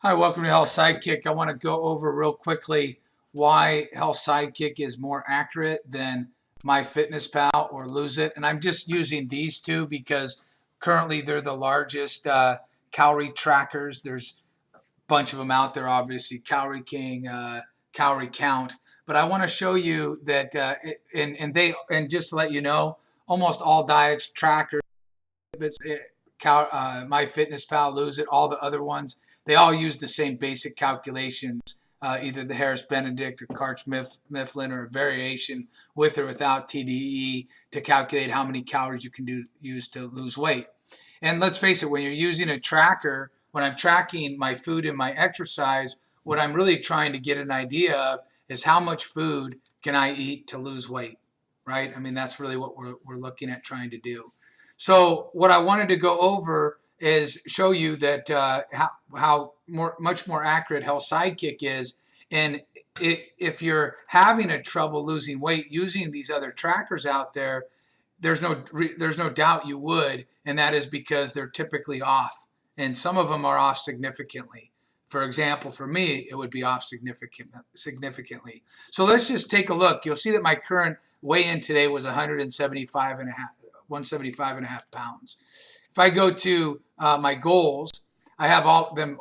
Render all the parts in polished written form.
Hi, welcome to Health Sidekick. I want to go over real quickly why Health Sidekick is more accurate than myfitnesspal or loseit. And I'm just using these two because currently they're the largest calorie trackers. There's a bunch of them out there, obviously, Calorie King, Calorie Count. But I want to show you that, and just to let you know, almost all diet trackers, MyFitnessPal, loseit, all the other ones, they all use the same basic calculations, either the Harris Benedict or Karch Mifflin or a variation with or without TDE to calculate how many calories you can use to lose weight. And let's face it, when you're using a tracker, when I'm tracking my food and my exercise, what I'm really trying to get an idea of is how much food can I eat to lose weight, right? I mean, that's really what we're looking at trying to do. So what I wanted to go over is show you that how much more accurate Health Sidekick is. And if you're having a trouble losing weight using these other trackers out there, there's no doubt you would, and that is because they're typically off, and some of them are off significantly. For example, for me, it would be off significantly. So let's just take a look. You'll see that my current weigh-in today was 175 and a half pounds. If I go to my goals, I have all them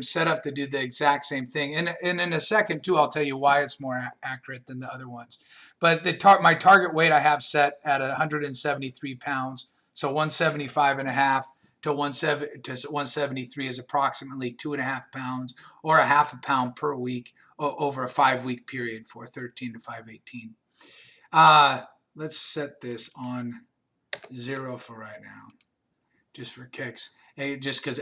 set up to do the exact same thing. And in a second, too, I'll tell you why it's more accurate than the other ones. But my target weight I have set at 173 pounds. So 175 and a half to 173 is approximately 2.5 pounds or a half a pound per week over a 5-week period for 13 to 518. Let's set this on 0 for right now, just for kicks, just because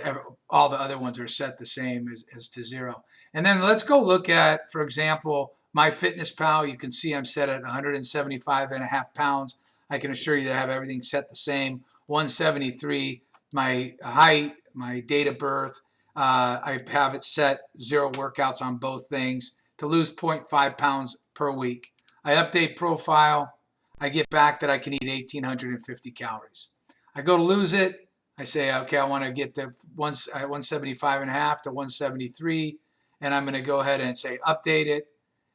all the other ones are set the same as to 0. And then let's go look at, for example, MyFitnessPal. You can see I'm set at 175 and a half pounds. I can assure you that I have everything set the same. 173, my height, my date of birth. I have it set 0 workouts on both things to lose 0.5 pounds per week. I update profile. I get back that I can eat 1,850 calories. I go to loseit. I say, okay, I want to get to 175 and a half to 173, and I'm going to go ahead and say update it.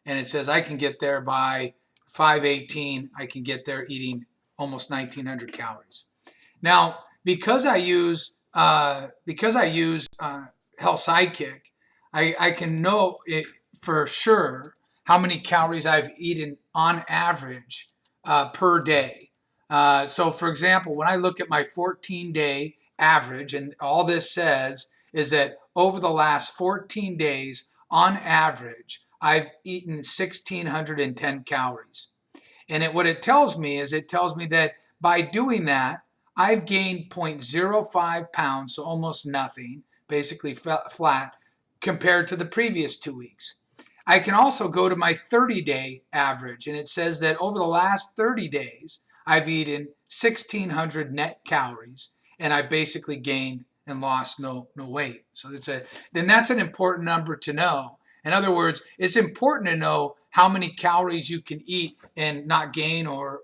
And it says I can get there by 518. I can get there eating almost 1,900 calories. Now, because I use Health Sidekick, I can know it for sure how many calories I've eaten on average per day. So, for example, when I look at my 14-day average, and all this says is that over the last 14 days, on average, I've eaten 1,610 calories. And what it tells me is that by doing that, I've gained 0.05 pounds, so almost nothing, basically flat, compared to the previous 2 weeks. I can also go to my 30-day average, and it says that over the last 30 days, I've eaten 1,600 net calories, and I basically gained and lost no weight. So then that's an important number to know. In other words, it's important to know how many calories you can eat and not gain or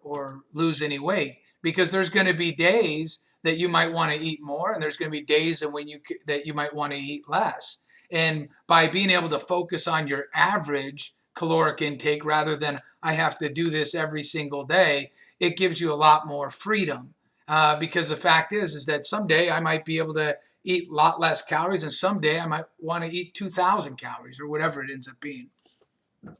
lose any weight, because there's going to be days that you might want to eat more, and there's going to be days that you might want to eat less. And by being able to focus on your average caloric intake rather than I have to do this every single day, it gives you a lot more freedom. Because the fact is that someday I might be able to eat a lot less calories, and someday I might want to eat 2,000 calories or whatever it ends up being.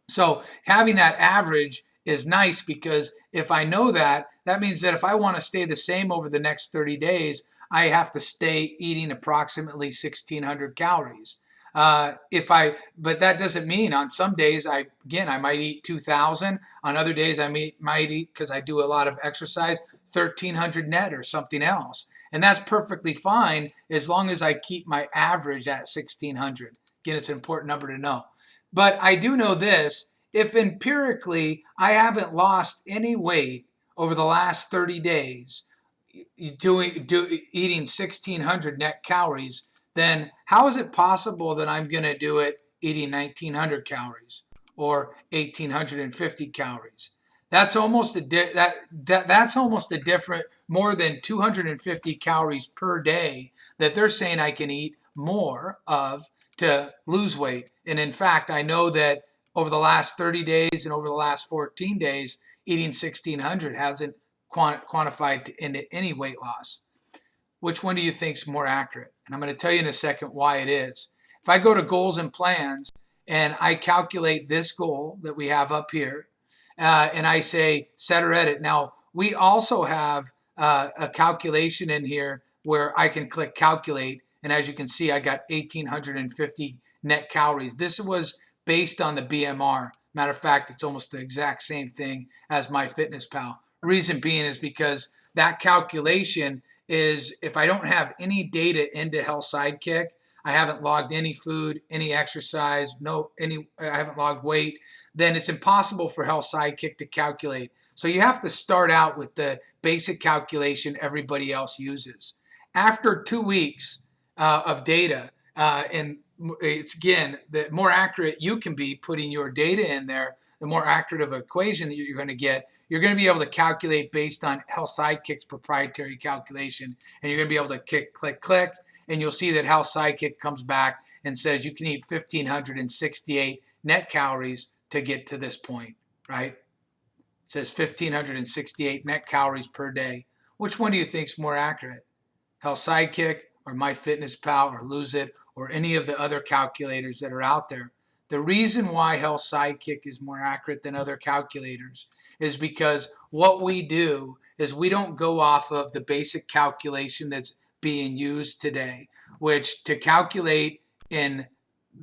So having that average is nice, because if I know that, that means that if I want to stay the same over the next 30 days, I have to stay eating approximately 1,600 calories. But that doesn't mean on some days I might eat 2,000. On other days I might eat, because I do a lot of exercise, 1,300 net or something else. And that's perfectly fine as long as I keep my average at 1,600. Again, it's an important number to know. But I do know this: if empirically I haven't lost any weight over the last 30 days eating 1,600 net calories, then how is it possible that I'm going to do it eating 1,900 calories or 1,850 calories? That's almost a different more than 250 calories per day that they're saying I can eat more of to lose weight. And in fact, I know that over the last 30 days and over the last 14 days, eating 1600 hasn't quantified into any weight loss. Which one do you think is more accurate? And I'm going to tell you in a second why it is. If I go to goals and plans and I calculate this goal that we have up here, and I say set or edit. Now, we also have a calculation in here where I can click calculate. And as you can see, I got 1,850 net calories. This was based on the BMR. Matter of fact, it's almost the exact same thing as myfitnesspal. Reason being is because that calculation is if I don't have any data into Health Sidekick, I haven't logged any food, any exercise, I haven't logged weight, then it's impossible for Health Sidekick to calculate. So you have to start out with the basic calculation everybody else uses. After 2 weeks of data, and it's again, the more accurate you can be putting your data in there, the more accurate of an equation that you're going to get. You're going to be able to calculate based on Health Sidekick's proprietary calculation, and you're going to be able to click, and you'll see that Health Sidekick comes back and says you can eat 1,568 net calories to get to this point, right? It says 1,568 net calories per day. Which one do you think is more accurate? Health Sidekick or myfitnesspal or loseit or any of the other calculators that are out there? The reason why Health Sidekick is more accurate than other calculators is because what we do is we don't go off of the basic calculation that's being used today, which to calculate in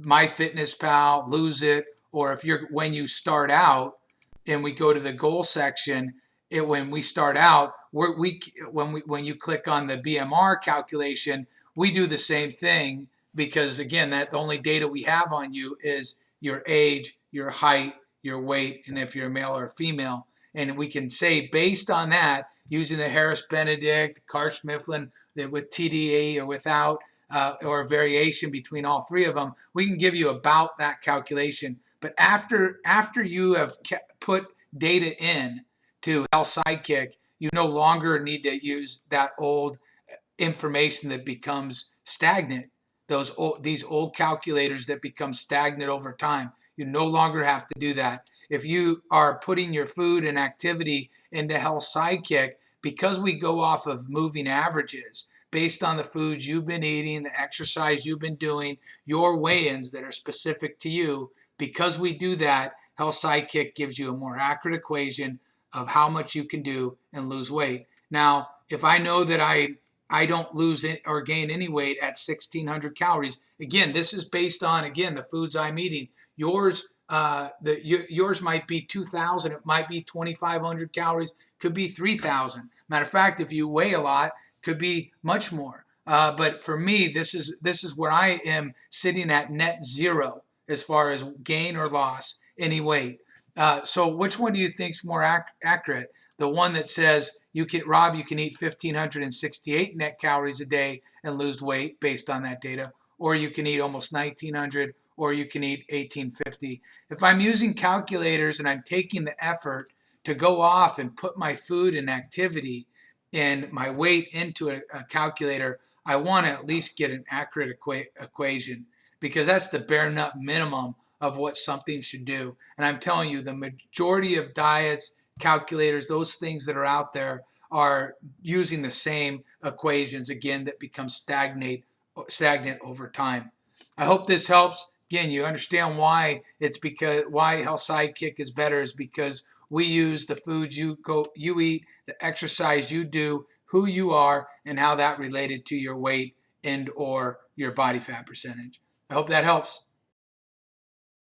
myfitnesspal, loseit, or when you start out and we go to the goal section, when we start out, when you click on the BMR calculation, we do the same thing because again, that the only data we have on you is your age, your height, your weight, and if you're a male or a female. And we can say based on that, using the Harris-Benedict, Karch-Mifflin, with TDE or without, or a variation between all three of them, we can give you about that calculation. But after you have put data in to Health Sidekick, you no longer need to use that old information that becomes stagnant. These old calculators that become stagnant over time. You no longer have to do that. If you are putting your food and activity into Health Sidekick, because we go off of moving averages based on the foods you've been eating, the exercise you've been doing, your weigh-ins that are specific to you, because we do that, Health Sidekick gives you a more accurate equation of how much you can do and lose weight. Now, if I know that I don't lose or gain any weight at 1,600 calories. Again, this is based on, again, the foods I'm eating. Yours might be 2,000. It might be 2,500 calories. Could be 3,000. Matter of fact, if you weigh a lot, could be much more. But for me, this is where I am sitting at net zero as far as gain or loss any weight. So which one do you think is more accurate? The one that says you can eat 1,568 net calories a day and lose weight based on that data, or you can eat almost 1,900, or you can eat 1,850. If I'm using calculators and I'm taking the effort to go off and put my food and activity and my weight into a calculator, I want to at least get an accurate equation, because that's the bare nut minimum of what something should do. And I'm telling you, the majority of diets, calculators, those things that are out there are using the same equations, again, that become stagnant over time. I hope this helps. Again, you understand why why Health Sidekick is better is because we use the foods you eat, the exercise you do, who you are, and how that related to your weight and or your body fat percentage. I hope that helps.